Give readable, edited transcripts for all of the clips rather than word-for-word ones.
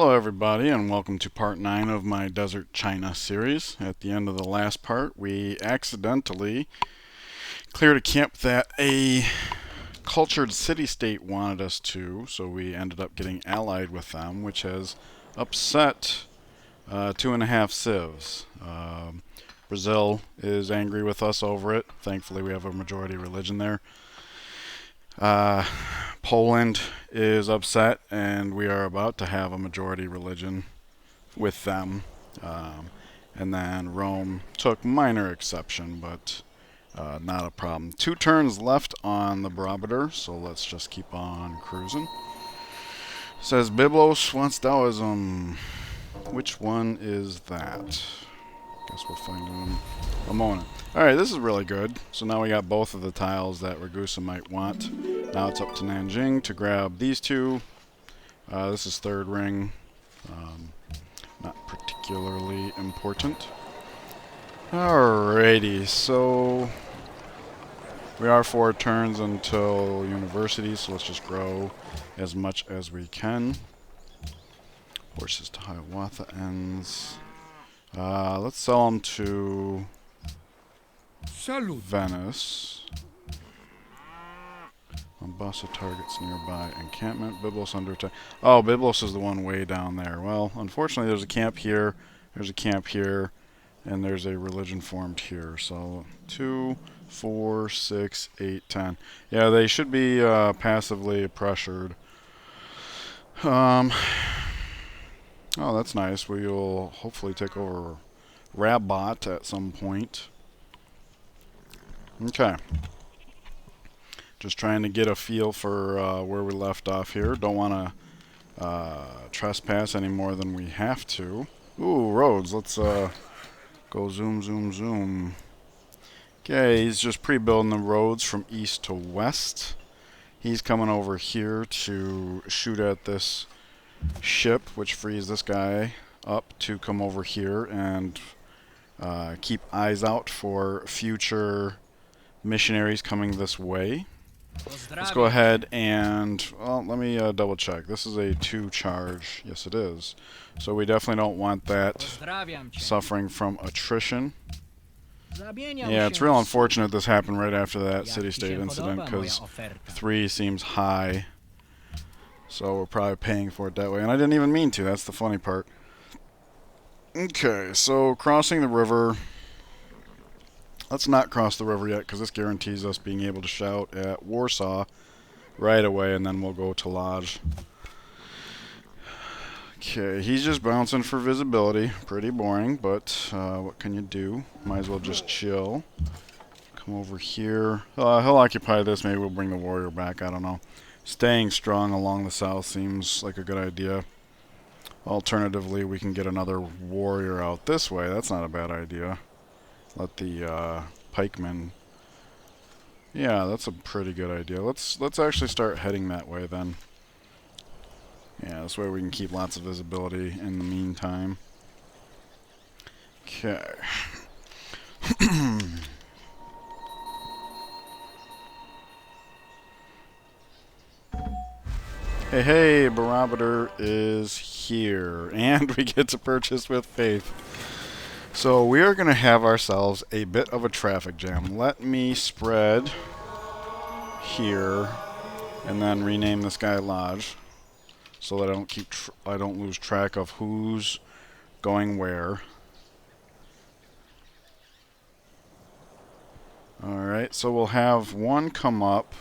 Hello everybody and welcome to part 9 of my Desert China series. At the end of the last part we accidentally cleared a camp that a cultured city-state wanted us to, so we ended up getting allied with them, which has upset 2.5 civs. Brazil is angry with us over it. Thankfully we have a majority religion there. Poland is upset, and we are about to have a majority religion with them. And then Rome took minor exception, but not a problem. 2 turns left on the barometer, so let's just keep on cruising. It says Byblos wants Taoism. Which one is that? Guess we'll find in a moment. Alright, this is really good. So now we got both of the tiles that Ragusa might want. Now it's up to Nanjing to grab these two. This is third ring. Not particularly important. Alrighty, so we are 4 turns until university, so let's just grow as much as we can. Horses to Hiawatha ends. Let's sell them to Venice. Mombasa targets nearby encampment. Byblos under attack. Oh, Byblos is the one way down there. Well, unfortunately there's a camp here, there's a camp here, and there's a religion formed here. So 2, 4, 6, 8, 10. Yeah, they should be passively pressured. Oh, that's nice. We will hopefully take over Rabat at some point. Okay. Just trying to get a feel for where we left off here. Don't want to trespass any more than we have to. Ooh, roads. Let's go zoom, zoom, zoom. Okay, he's just pre-building the roads from east to west. He's coming over here to shoot at this ship, which frees this guy up to come over here and keep eyes out for future missionaries coming this way. Let's go ahead and, well, let me double check. This is a 2 charge. Yes, it is. So we definitely don't want that suffering from attrition. Yeah, it's real unfortunate this happened right after that city-state incident, because 3 seems high. So we're probably paying for it that way. And I didn't even mean to. That's the funny part. Okay, so crossing the river. Let's not cross the river yet, because this guarantees us being able to shout at Warsaw right away, and then we'll go to Lodz. Okay, he's just bouncing for visibility. Pretty boring, but what can you do? Might as well just chill. Come over here. He'll occupy this. Maybe we'll bring the warrior back. I don't know. Staying strong along the south seems like a good idea. Alternatively, we can get another warrior out this way. That's not a bad idea. Let the pikemen. Yeah, that's a pretty good idea. Let's actually start heading that way then. Yeah, this way we can keep lots of visibility in the meantime. Okay. Hey, hey, barometer is here, and we get to purchase with faith. So we are going to have ourselves a bit of a traffic jam. Let me spread here, and then rename this guy Lodz, so that I don't lose track of who's going where. All right, so we'll have 1 come up.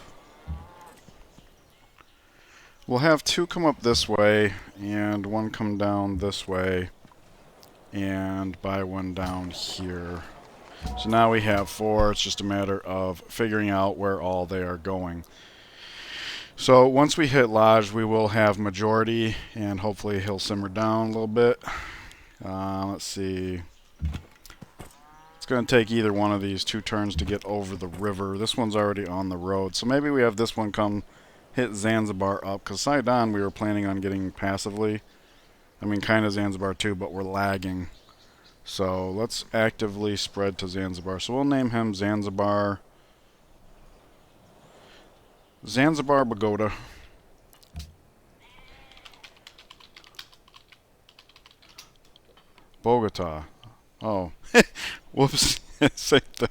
We'll have 2 come up this way, and 1 come down this way, and buy 1 down here. So now we have 4. It's just a matter of figuring out where all they are going. So once we hit Lodz, we will have majority, and hopefully he'll simmer down a little bit. Let's see. It's going to take either one of these 2 turns to get over the river. This one's already on the road, so maybe we have this one come hit Zanzibar up, because Sidon we were planning on getting passively. I mean, kind of Zanzibar too, but we're lagging. So let's actively spread to Zanzibar. So we'll name him Zanzibar Bagoda. Bogota. Oh. Whoops. Same thing.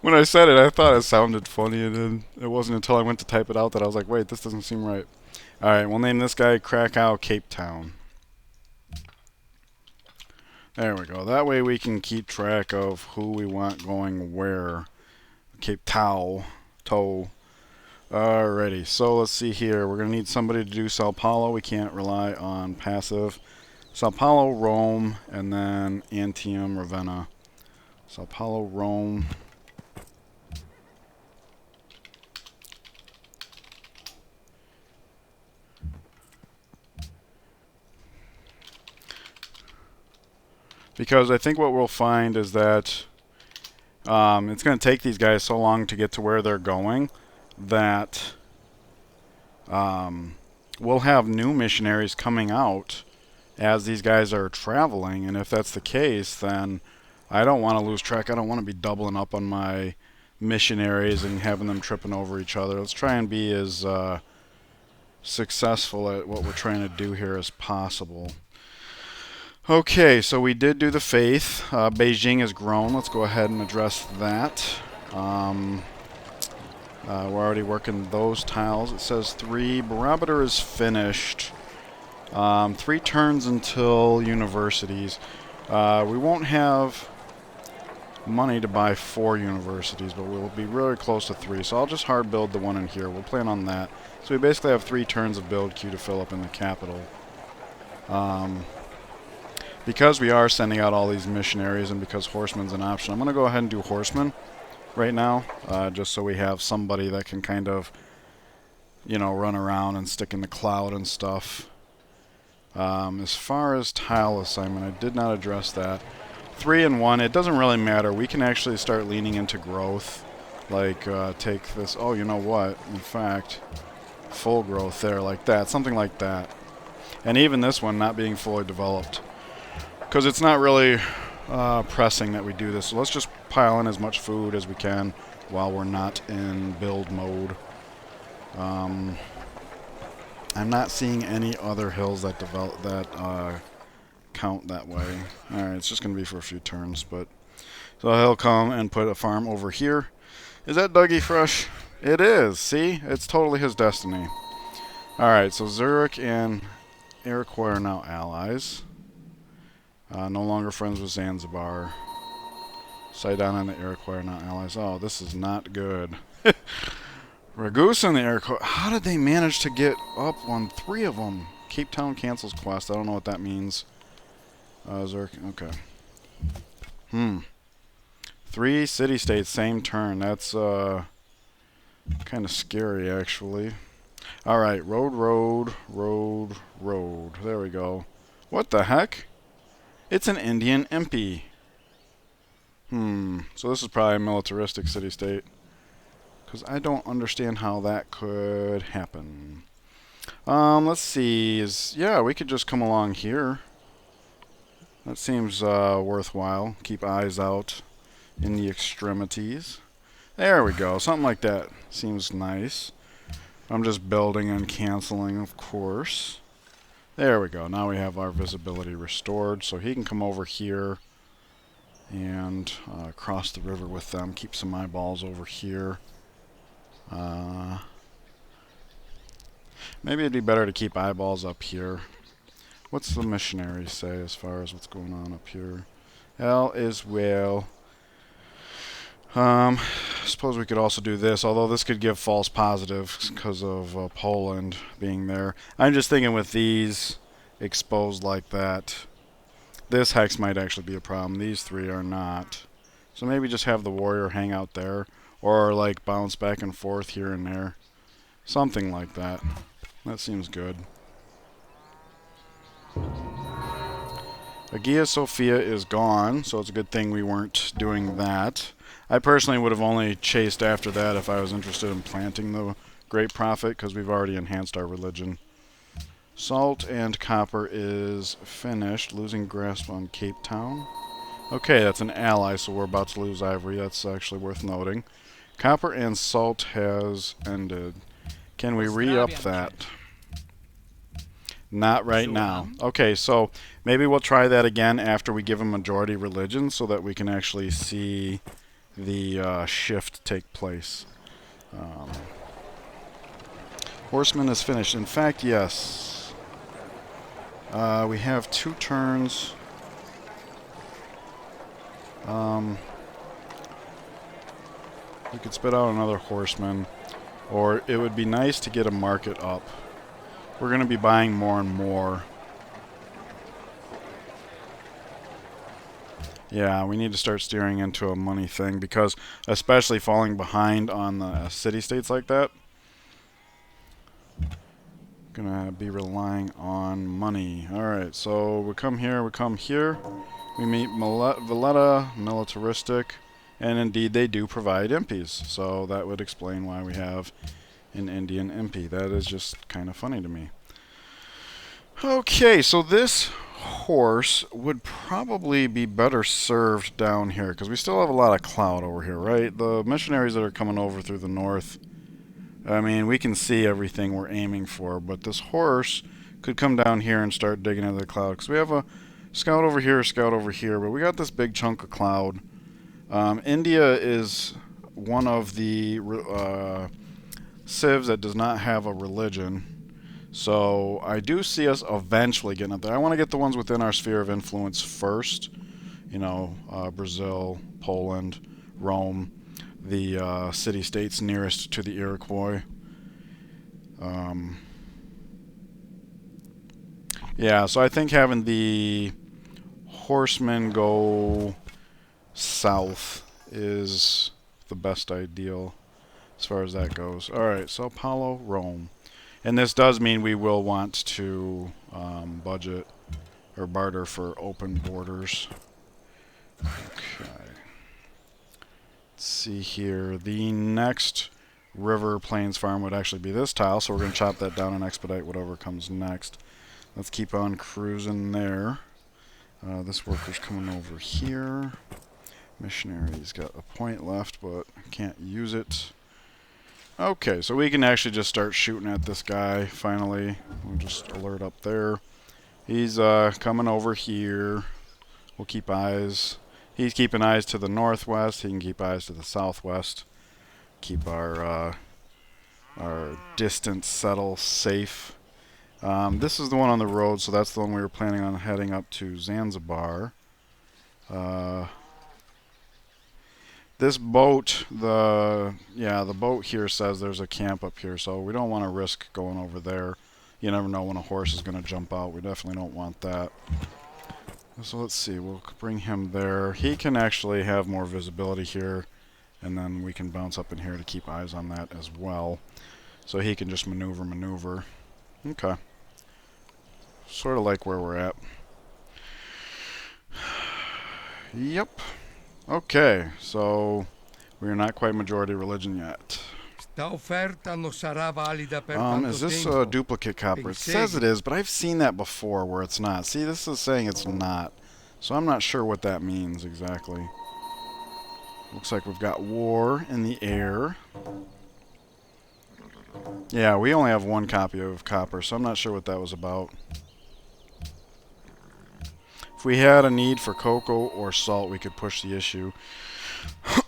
When I said it, I thought it sounded funny, and then it wasn't until I went to type it out that I was like, wait, this doesn't seem right. Alright, we'll name this guy Krakow Cape Town. There we go. That way we can keep track of who we want going where. Cape Tau. Alrighty, so let's see here. We're going to need somebody to do Sao Paulo. We can't rely on passive. Sao Paulo, Rome, and then Antium, Ravenna. Sao Paulo, Rome. Because I think what we'll find is that it's going to take these guys so long to get to where they're going that we'll have new missionaries coming out as these guys are traveling. And if that's the case, then I don't want to lose track. I don't want to be doubling up on my missionaries and having them tripping over each other. Let's try and be as successful at what we're trying to do here as possible. Okay, so we did do the faith. Beijing has grown. Let's go ahead and address that. We're already working those tiles. It says 3. Barometer is finished. 3 turns until universities. We won't have money to buy 4 universities, but we'll be really close to 3. So I'll just hard build the one in here. We'll plan on that. So we basically have 3 turns of build queue to fill up in the capital. Because we are sending out all these missionaries and because horseman's an option, I'm going to go ahead and do horseman right now, just so we have somebody that can kind of, run around and stick in the cloud and stuff. As far as tile assignment, I did not address that. 3 and 1, it doesn't really matter. We can actually start leaning into growth. Like, take this, oh, you know what? In fact, full growth there, like that, something like that. And even this one not being fully developed. Because it's not really pressing that we do this. So let's just pile in as much food as we can while we're not in build mode. I'm not seeing any other hills that develop that count that way. Alright, it's just going to be for a few turns. But so he'll come and put a farm over here. Is that Dougie Fresh? It is. See? It's totally his destiny. Alright, so Zurich and Iroquois are now allies. No longer friends with Zanzibar. Sidon and the Iroquois are not allies. Oh, this is not good. Ragusa and the Iroquois. How did they manage to get up on 3 of them? Cape Town cancels quest. I don't know what that means. Zurich. Okay. 3 city-states, same turn. That's kind of scary, actually. Alright, road. There we go. What the heck? It's an Indian impy. So this is probably a militaristic city-state. Because I don't understand how that could happen. Let's see. Yeah, we could just come along here. That seems worthwhile. Keep eyes out in the extremities. There we go. Something like that seems nice. I'm just building and canceling, of course. There we go. Now we have our visibility restored. So he can come over here and cross the river with them. Keep some eyeballs over here. Maybe it'd be better to keep eyeballs up here. What's the missionary say as far as what's going on up here? All is well. Suppose we could also do this, although this could give false positives because of Poland being there. I'm just thinking with these exposed like that, this hex might actually be a problem. These 3 are not. So maybe just have the warrior hang out there, or like bounce back and forth here and there. Something like that. That seems good. Hagia Sophia is gone, so it's a good thing we weren't doing that. I personally would have only chased after that if I was interested in planting the Great Prophet, because we've already enhanced our religion. Salt and copper is finished. Losing grasp on Cape Town. Okay, that's an ally, so we're about to lose ivory. That's actually worth noting. Copper and salt has ended. Can we re-up that? Not right now. Okay, so maybe we'll try that again after we give him majority religion so that we can actually see the shift take place. Um, Horseman is finished. In fact, yes. We have 2 turns. We could spit out another horseman, or it would be nice to get a market up. We're going to be buying more and more. Yeah, we need to start steering into a money thing because especially falling behind on the city-states like that, gonna be relying on money. Alright, so we come here, we meet Valletta, militaristic, and indeed they do provide impies, so that would explain why we have an Indian impy. That is just kind of funny to me. Okay, so this horse would probably be better served down here because we still have a lot of cloud over here, right? The missionaries that are coming over through the north, I mean, we can see everything we're aiming for, but this horse could come down here and start digging into the cloud because we have a scout over here, but we got this big chunk of cloud. India is one of the civs that does not have a religion. So I do see us eventually getting up there. I want to get the ones within our sphere of influence first. You know, Brazil, Poland, Rome, the city-states nearest to the Iroquois. Yeah, so I think having the horsemen go south is the best ideal as far as that goes. Alright, Sao Paulo, Rome. And this does mean we will want to budget or barter for open borders. Okay. Let's see here. The next river plains farm would actually be this tile, so we're going to chop that down and expedite whatever comes next. Let's keep on cruising there. This worker's coming over here. Missionary's got a point left, but can't use it. Okay, so we can actually just start shooting at this guy, finally. We'll just alert up there. He's coming over here. We'll keep eyes. He's keeping eyes to the northwest. He can keep eyes to the southwest. Keep our distance settle safe. This is the one on the road, so that's the one we were planning on heading up to Zanzibar. This boat, the boat here says there's a camp up here, so we don't want to risk going over there. You never know when a horse is going to jump out. We definitely don't want that. So let's see, we'll bring him there. He can actually have more visibility here, and then we can bounce up in here to keep eyes on that as well. So he can just maneuver. Okay. Sort of like where we're at. Yep. Okay, so we are not quite majority religion yet. Is this a duplicate copper? It says it is, but I've seen that before where it's not. See, this is saying it's not. So I'm not sure what that means exactly. Looks like we've got war in the air. Yeah, we only have one copy of copper, so I'm not sure what that was about. If we had a need for cocoa or salt, we could push the issue.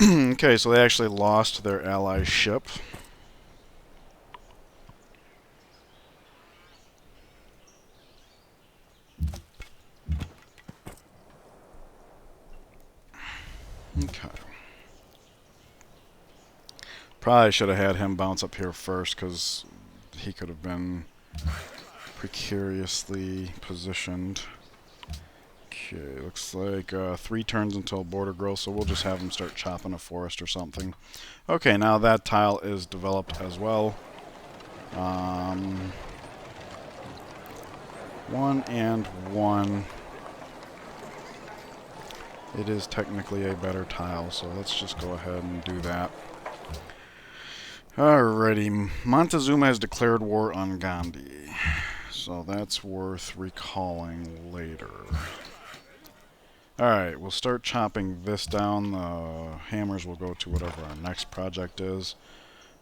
Okay, so they actually lost their ally ship. Okay. Probably should have had him bounce up here first, because he could have been precariously positioned. Okay, looks like 3 turns until border growth, so we'll just have him start chopping a forest or something. Okay, now that tile is developed as well. 1 and 1. It is technically a better tile, so let's just go ahead and do that. Alrighty, Montezuma has declared war on Gandhi, so that's worth recalling later. Alright, we'll start chopping this down. The hammers will go to whatever our next project is.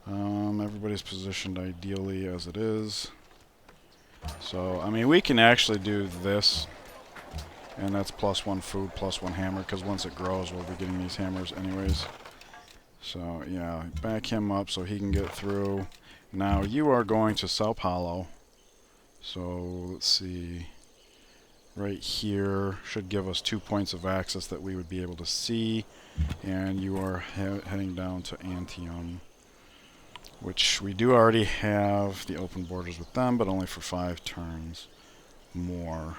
Everybody's positioned ideally as it is. So, I mean, we can actually do this. And that's +1 food, +1 hammer, because once it grows, we'll be getting these hammers anyways. So, yeah, back him up so he can get through. Now, you are going to Sao Paulo. So, let's see. Right here should give us 2 points of access that we would be able to see. And you are heading down to Antium, which we do already have the open borders with them, but only for 5 turns more.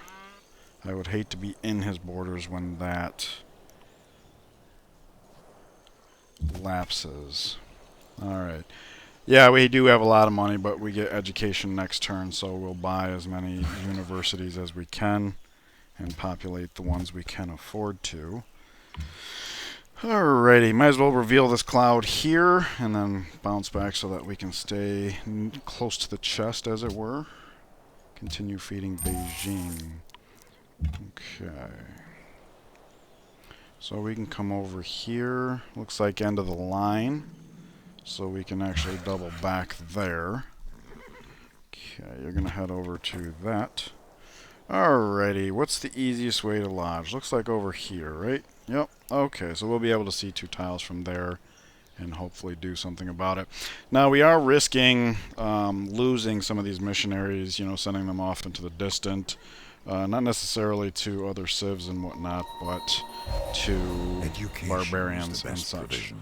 I would hate to be in his borders when that lapses. Alright. Yeah, we do have a lot of money, but we get education next turn, so we'll buy as many universities as we can and populate the ones we can afford to. Alrighty, might as well reveal this cloud here and then bounce back so that we can stay close to the chest, as it were. Continue feeding Beijing. Okay. So we can come over here. Looks like end of the line. So we can actually double back there. Okay, you're going to head over to that. Alrighty, what's the easiest way to lodge? Looks like over here, right? Yep. Okay, so we'll be able to see 2 tiles from there and hopefully do something about it. Now, we are risking losing some of these missionaries, you know, sending them off into the distant. Not necessarily to other civs and whatnot, but to barbarians and such.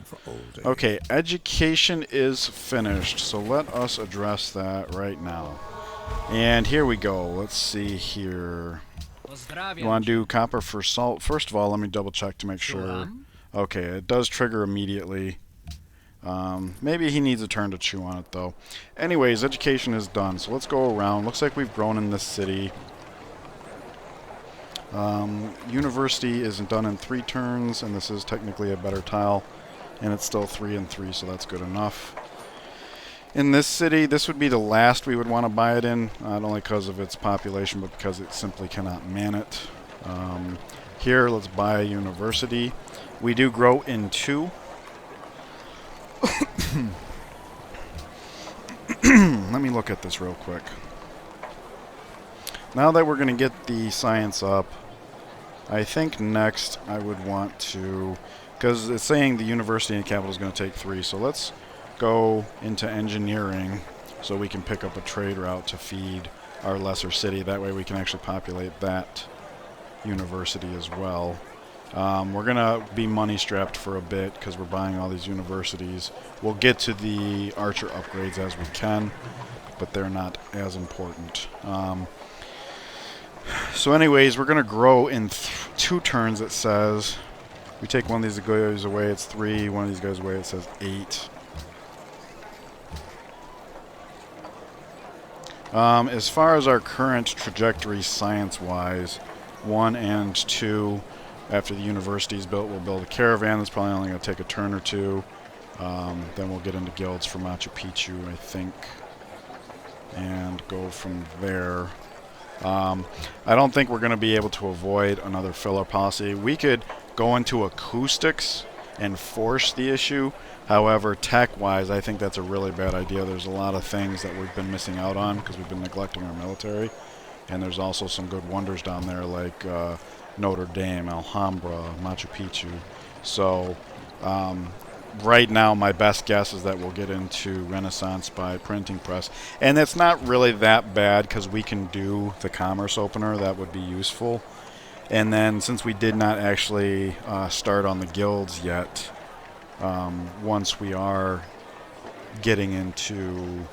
Okay, education is finished, so let us address that right now. And here we go. Let's see here. You want to do copper for salt? First of all, let me double check to make sure. Okay, it does trigger immediately. Maybe he needs a turn to chew on it, though. Anyways, education is done, so let's go around. Looks like we've grown in this city. University isn't done in 3 turns, and this is technically a better tile, and it's still 3 and 3, so that's good enough. In this city, this would be the last we would want to buy it in, not only because of its population, but because it simply cannot man it. Here, let's buy a university. We do grow in 2. Let me look at this real quick. Now that we're going to get the science up, I think next I would want to, because it's saying the university and capital is going to take 3, so let's go into engineering so we can pick up a trade route to feed our lesser city. That way we can actually populate that university as well. We're going to be money strapped for a bit because we're buying all these universities. We'll get to the archer upgrades as we can, but they're not as important. So anyways, we're going to grow in 2 turns, it says. We take one of these guys away, it's 3. One of these guys away, it says 8. As far as our current trajectory science-wise, 1 and 2, after the university is built, we'll build a caravan. That's probably only going to take a turn or 2. Then we'll get into guilds for Machu Picchu, I think, and go from there. I don't think we're going to be able to avoid another filler policy. We could go into acoustics and force the issue. However, tech-wise, I think that's a really bad idea. There's a lot of things that we've been missing out on because we've been neglecting our military. And there's also some good wonders down there like Notre Dame, Alhambra, Machu Picchu. So right now my best guess is that we'll get into Renaissance by printing press. And it's not really that bad because we can do the commerce opener. That would be useful. And then since we did not actually start on the guilds yet, once we are getting into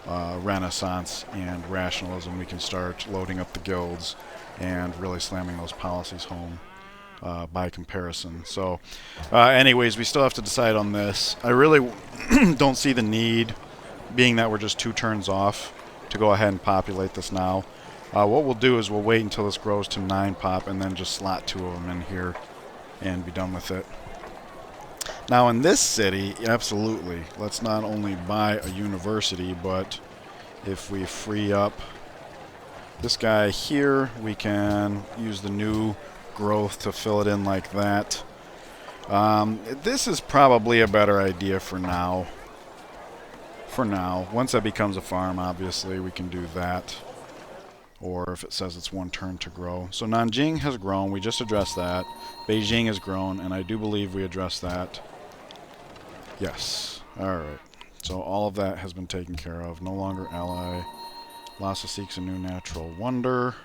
Renaissance and rationalism, we can start loading up the guilds and really slamming those policies home by comparison. So anyways, we still have to decide on this. I really don't see the need, being that we're just 2 turns off, to go ahead and populate this now. What we'll do is we'll wait until this grows to 9 pop and then just slot 2 of them in here and be done with it. Now in this city, absolutely, let's not only buy a university, but if we free up this guy here, we can use the new growth to fill it in like that. This is probably a better idea for now. Once that becomes a farm, obviously, we can do that. or if it says it's 1 turn to grow. So Nanjing has grown. We just addressed that. Beijing has grown, and I do believe we addressed that. Yes. Alright. So all of that has been taken care of. No longer ally. Lhasa seeks a new natural wonder.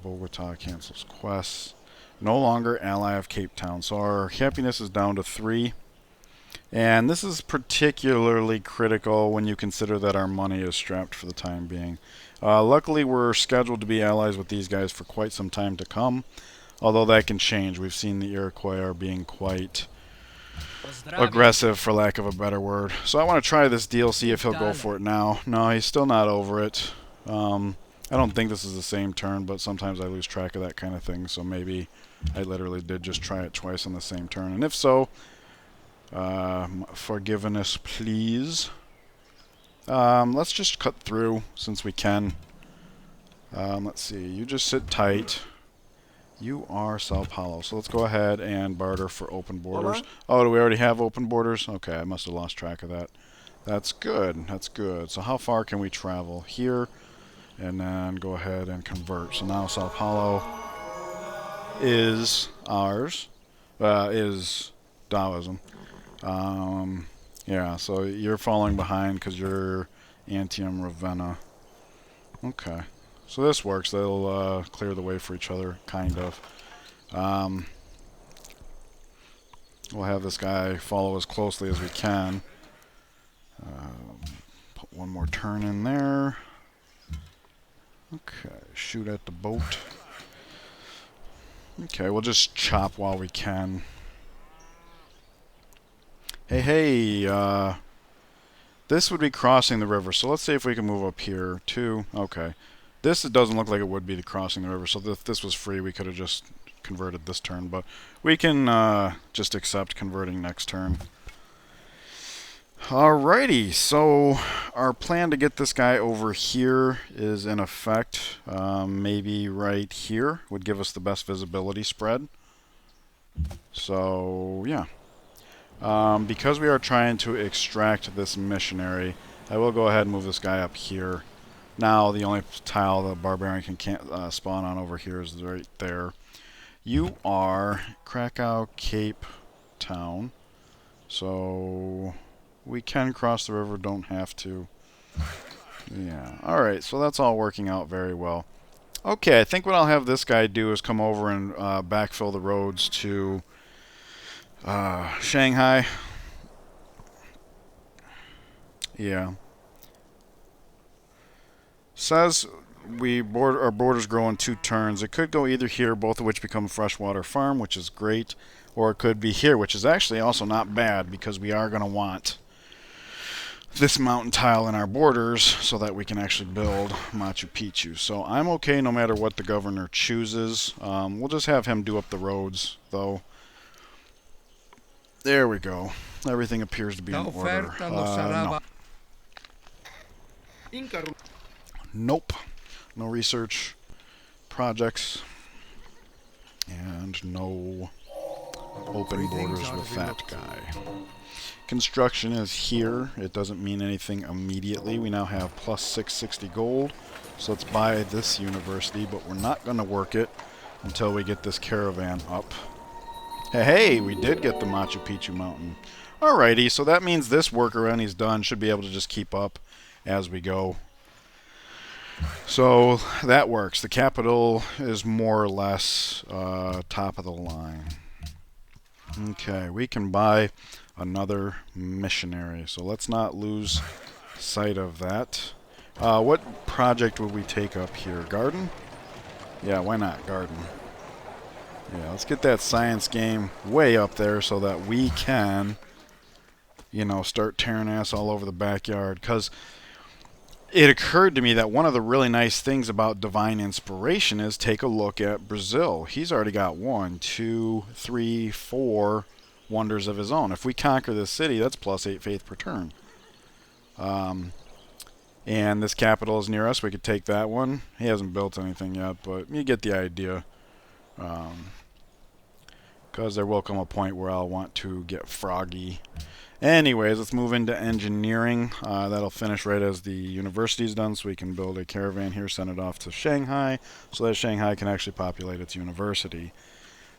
Bogota cancels quests. No longer ally of Cape Town. So our happiness is down to 3. And this is particularly critical when you consider that our money is strapped for the time being. Luckily, we're scheduled to be allies with these guys for quite some time to come. Although that can change. We've seen the Iroquois are being quite aggressive, for lack of a better word. So I want to try this deal, see if he'll go for it now. No, he's still not over it. I don't think this is the same turn, but sometimes I lose track of that kind of thing. So maybe I literally did just try it twice on the same turn. And if so, forgiveness, please. Let's just cut through since we can. Let's see. You just sit tight. You are Sao Paulo. So let's go ahead and barter for open borders. Oh, do we already have open borders? Okay, I must have lost track of that. That's good. That's good. So how far can we travel? Here, and then go ahead and convert. So now Sao Paulo is ours. Is Taoism. Yeah, so you're falling behind because you're Antium Ravenna. Okay. So this works. They'll clear the way for each other, kind of. We'll have this guy follow as closely as we can. Put one more turn in there. Okay, shoot at the boat. Okay, we'll just chop while we can. Hey, this would be crossing the river. So let's see if we can move up here, too. Okay. This, it doesn't look like it would be the crossing the river, so if this was free, we could have just converted this turn, but we can just accept converting next turn. Alrighty, so our plan to get this guy over here is in effect, maybe right here would give us the best visibility spread. So, yeah. Because we are trying to extract this missionary, I will go ahead and move this guy up here. Now, the only tile the barbarian can't spawn on over here is right there. You are Krakow Cape Town. So, we can cross the river, don't have to. Yeah, alright, so that's all working out very well. Okay, I think what I'll have this guy do is come over and backfill the roads to Shanghai. Yeah. Says our borders grow in 2 turns. It could go either here, both of which become freshwater farm, which is great, or it could be here, which is actually also not bad because we are going to want this mountain tile in our borders so that we can actually build Machu Picchu. So I'm okay no matter what the governor chooses. We'll just have him do up the roads, though. There we go. Everything appears to be in order. No. Nope. No research projects. And no open borders with that guy. Construction is here. It doesn't mean anything immediately. We now have plus 660 gold. So let's buy this university, but we're not going to work it until we get this caravan up. Hey, we did get the Machu Picchu mountain. Alrighty, so that means this worker, when he's done, should be able to just keep up as we go. So that works. The capital is more or less top of the line. Okay, we can buy another missionary. So let's not lose sight of that. What project would we take up here? Garden? Yeah, why not? Garden. Yeah, let's get that science game way up there so that we can, you know, start tearing ass all over the backyard. Because it occurred to me that one of the really nice things about Divine Inspiration is take a look at Brazil. He's already got 1, 2, 3, 4 wonders of his own. If we conquer this city, that's plus 8 faith per turn. And this capital is near us. We could take that one. He hasn't built anything yet, but you get the idea. Because there will come a point where I'll want to get froggy Anyways, let's move into engineering. That'll finish right as the university's done, so we can build a caravan here, send it off to Shanghai, so that Shanghai can actually populate its university.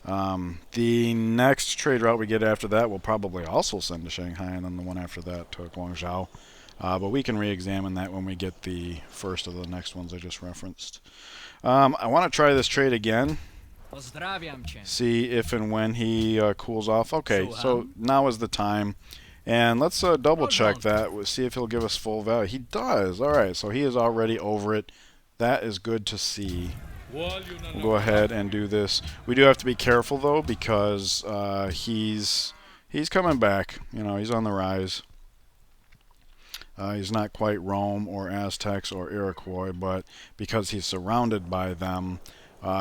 The next trade route we get after that we'll probably also send to Shanghai, and then the one after that to Guangzhou. But we can re-examine that when we get the first of the next ones I just referenced. I want to try this trade again. See if and when he cools off. Okay, so now is the time. And let's double check that. We'll see if he'll give us full value. He does. Alright, so he is already over it. That is good to see. We'll go ahead and do this. We do have to be careful though, because he's coming back. You know, he's on the rise. He's not quite Rome or Aztecs or Iroquois, but because he's surrounded by them,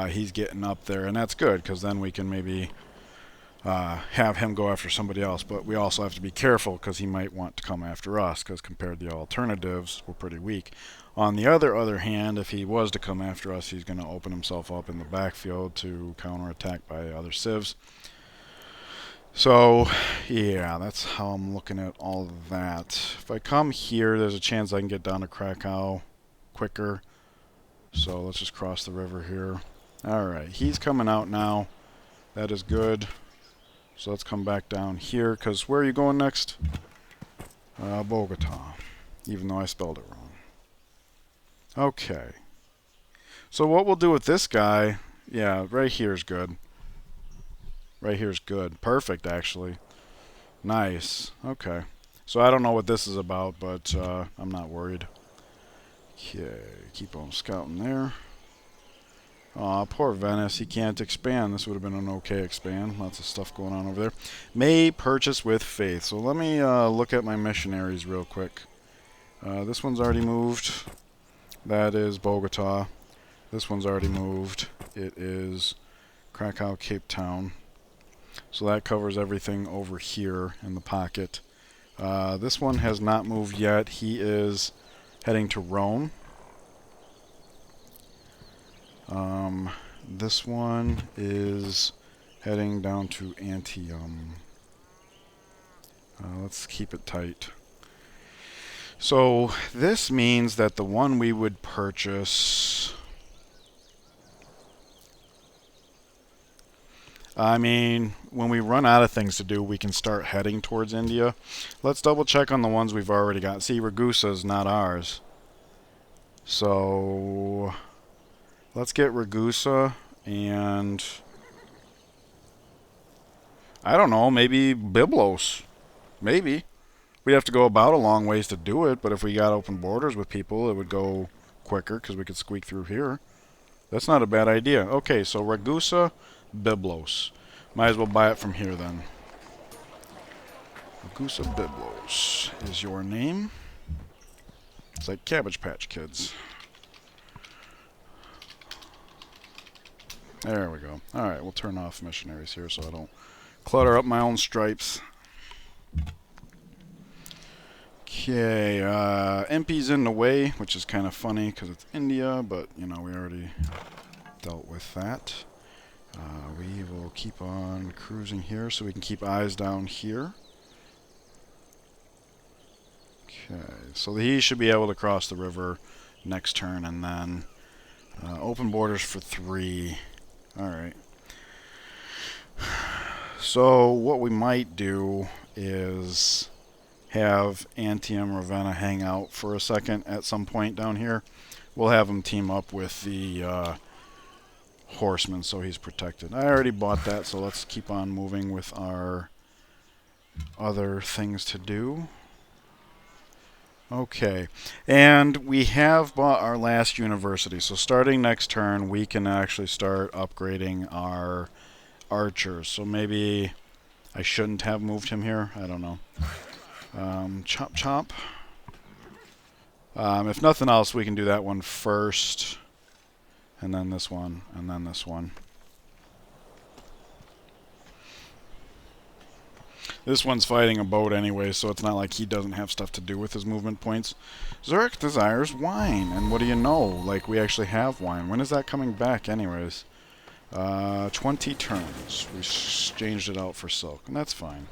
he's getting up there, and that's good, because then we can maybe have him go after somebody else. But we also have to be careful, because he might want to come after us, because compared to the alternatives, we're pretty weak. On the other hand, if he was to come after us, he's going to open himself up in the backfield to counterattack by other civs. So, yeah, that's how I'm looking at all of that. If I come here, there's a chance I can get down to Krakow quicker. So let's just cross the river here. Alright, he's coming out now. That is good. So let's come back down here, because where are you going next? Bogota. Even though I spelled it wrong. Okay. So what we'll do with this guy, yeah, right here is good. Right here is good. Perfect, actually. Nice. Okay. So I don't know what this is about, but I'm not worried. Okay, keep on scouting there. Aw, poor Venice. He can't expand. This would have been an okay expand. Lots of stuff going on over there. May purchase with faith. So let me look at my missionaries real quick. This one's already moved. That is Bogota. This one's already moved. It is Krakow, Cape Town. So that covers everything over here in the pocket. This one has not moved yet. He is heading to Rome. This one is heading down to Antium. Let's keep it tight. So this means that the one we would purchase... I mean, when we run out of things to do, we can start heading towards India. Let's double check on the ones we've already got. See, Ragusa is not ours. So let's get Ragusa, and I don't know, maybe Byblos. Maybe. We'd have to go about a long ways to do it, but if we got open borders with people, it would go quicker because we could squeak through here. That's not a bad idea. Okay, so Ragusa, Byblos. Might as well buy it from here then. Ragusa Byblos is your name. It's like Cabbage Patch Kids. There we go. Alright, we'll turn off missionaries here so I don't clutter up my own stripes. Okay, MP's in the way, which is kind of funny because it's India, but, you know, we already dealt with that. We will keep on cruising here so we can keep eyes down here. Okay, so he should be able to cross the river next turn, and then open borders for 3. Alright. So what we might do is have Antium, Ravenna hang out for a second at some point down here. We'll have him team up with the horseman so he's protected. I already bought that, so let's keep on moving with our other things to do. Okay, and we have bought our last university, so starting next turn we can actually start upgrading our archers. So maybe I shouldn't have moved him here, I don't know. Chop chop. If nothing else, we can do that one first, and then this one, and then this one. This one's fighting a boat anyway, so it's not like he doesn't have stuff to do with his movement points. Zurich desires wine, and what do you know? Like, we actually have wine. When is that coming back anyways? 20 turns. We changed it out for silk, and that's fine.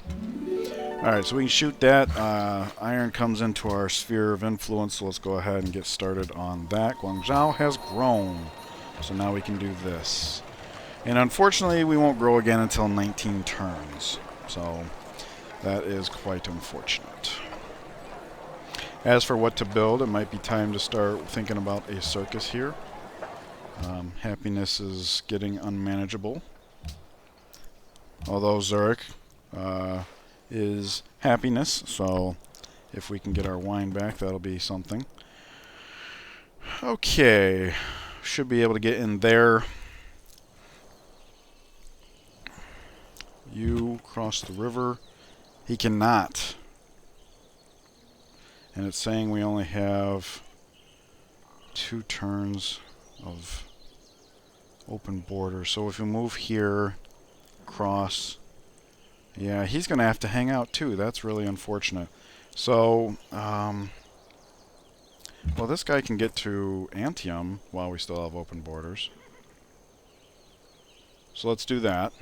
Alright, so we can shoot that. Iron comes into our sphere of influence, so let's go ahead and get started on that. Guangzhou has grown, so now we can do this. And unfortunately, we won't grow again until 19 turns, so that is quite unfortunate. As for what to build, it might be time to start thinking about a circus here. Happiness is getting unmanageable. Although Zurich is happiness, so if we can get our wine back, that'll be something. Okay, should be able to get in there. You cross the river. He cannot. And it's saying we only have 2 turns of open border. So if we move here, cross, yeah, he's going to have to hang out too. That's really unfortunate. So, well, this guy can get to Antium while we still have open borders. So let's do that.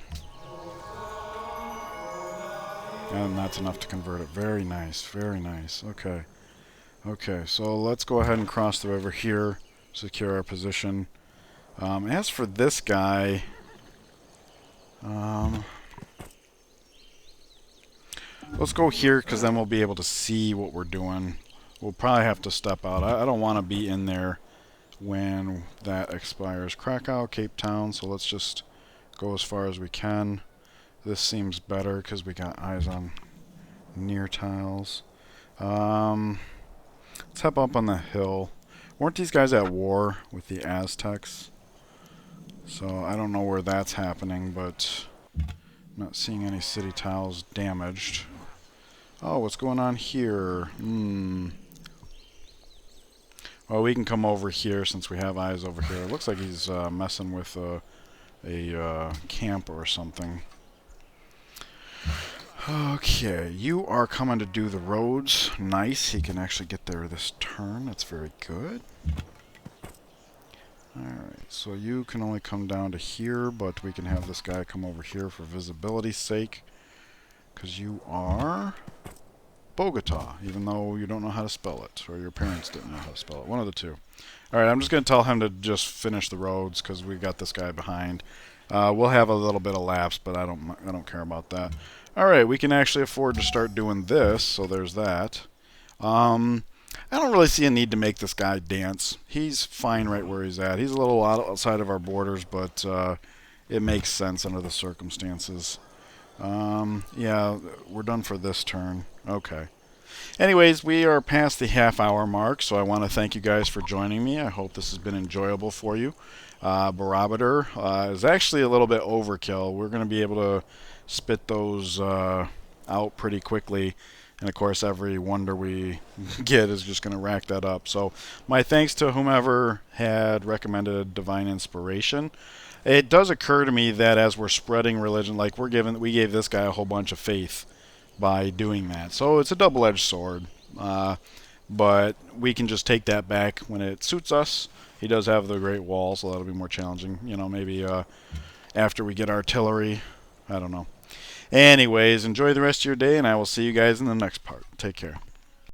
And that's enough to convert it. Very nice, very nice. Okay. Okay, so let's go ahead and cross the river here, secure our position. As for this guy, let's go here because then we'll be able to see what we're doing. We'll probably have to step out. I don't want to be in there when that expires. Krakow, Cape Town, so let's just go as far as we can. This seems better because we got eyes on near tiles. Let's hop up on the hill. Weren't these guys at war with the Aztecs? So I don't know where that's happening, but I'm not seeing any city tiles damaged. Oh, what's going on here? Well, we can come over here since we have eyes over here. It looks like he's messing with a camp or something. Okay, you are coming to do the roads. Nice, he can actually get there this turn. That's very good. Alright, so you can only come down to here, but we can have this guy come over here for visibility's sake. Because you are Bogota, even though you don't know how to spell it, or your parents didn't know how to spell it. One of the two. Alright, I'm just going to tell him to just finish the roads, because we got this guy behind. We'll have a little bit of lapse, but I don't care about that. Alright, we can actually afford to start doing this, so there's that. I don't really see a need to make this guy dance. He's fine right where he's at. He's a little outside of our borders, but it makes sense under the circumstances. Yeah, we're done for this turn. Okay. Anyways, we are past the half-hour mark, so I want to thank you guys for joining me. I hope this has been enjoyable for you. Barometer is actually a little bit overkill. We're going to be able to spit those out pretty quickly. And of course, every wonder we get is just going to rack that up. So my thanks to whomever had recommended Divine Inspiration. It does occur to me that as we're spreading religion, like we gave this guy a whole bunch of faith by doing that. So it's a double-edged sword. But we can just take that back when it suits us. He does have the Great Wall, so that'll be more challenging. You know, maybe after we get artillery. I don't know. Anyways, enjoy the rest of your day, and I will see you guys in the next part. Take care.